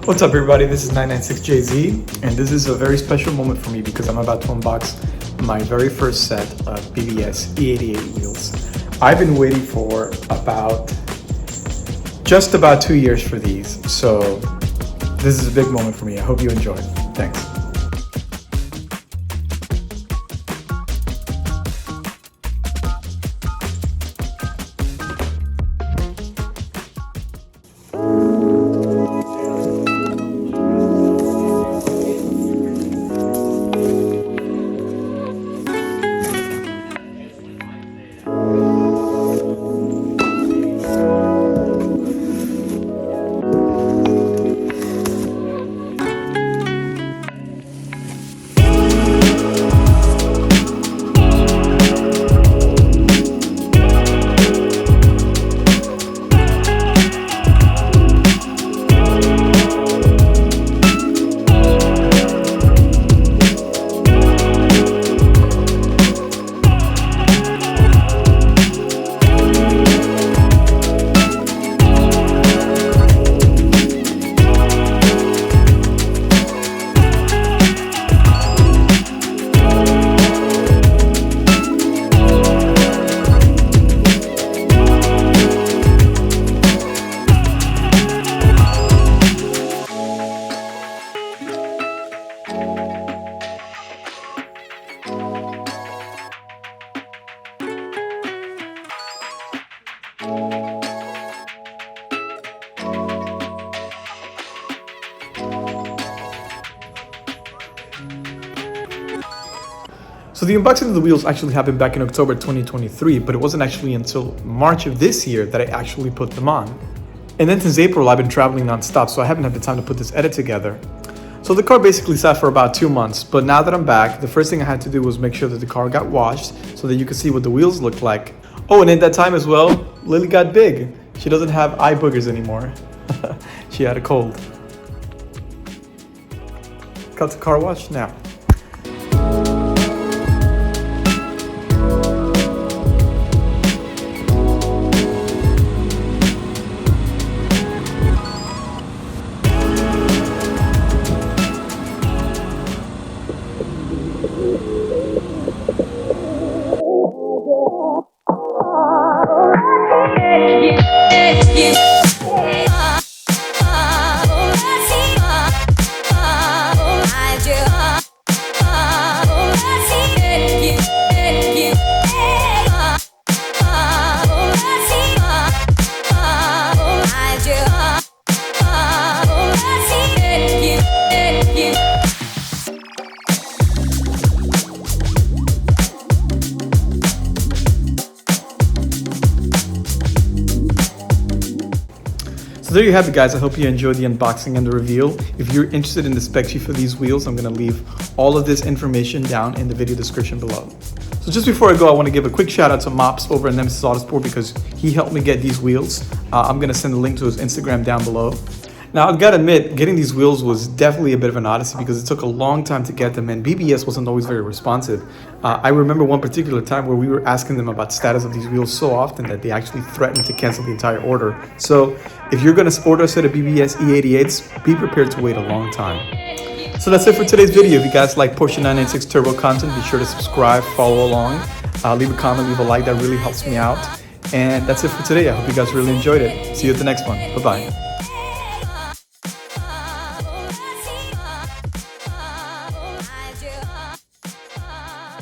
What's up everybody, this is 996JZ and this is a very special moment for me because I'm about to unbox my very first set of BBS E88 wheels. I've been waiting for just about 2 years for these, so this is a big moment for me. I hope you enjoy. Thanks. So the unboxing of the wheels actually happened back in October 2023, but it wasn't actually until March of this year that I actually put them on. And then since April, I've been traveling nonstop, so I haven't had the time to put this edit together. So the car basically sat for about 2 months, but now that I'm back, the first thing I had to do was make sure that the car got washed so that you could see what the wheels looked like. Oh, and at that time as well, Lily got big. She doesn't have eye boogers anymore. She had a cold. Got the car washed now. So there you have it guys, I hope you enjoyed the unboxing and the reveal. If you're interested in the spec sheet for these wheels, I'm going to leave all of this information down in the video description below. So just before I go, I want to give a quick shout out to Mops over at Nemesis Autosport because he helped me get these wheels. I'm going to send a link to his Instagram down below. Now I've got to admit, getting these wheels was definitely a bit of an odyssey because it took a long time to get them and BBS wasn't always very responsive. I remember one particular time where we were asking them about status of these wheels so often that they actually threatened to cancel the entire order. So if you're going to order a set of BBS E88s, be prepared to wait a long time. So that's it for today's video. If you guys like Porsche 996 Turbo content, be sure to subscribe, follow along, leave a comment, leave a like, that really helps me out. And that's it for today. I hope you guys really enjoyed it. See you at the next one. Bye-bye.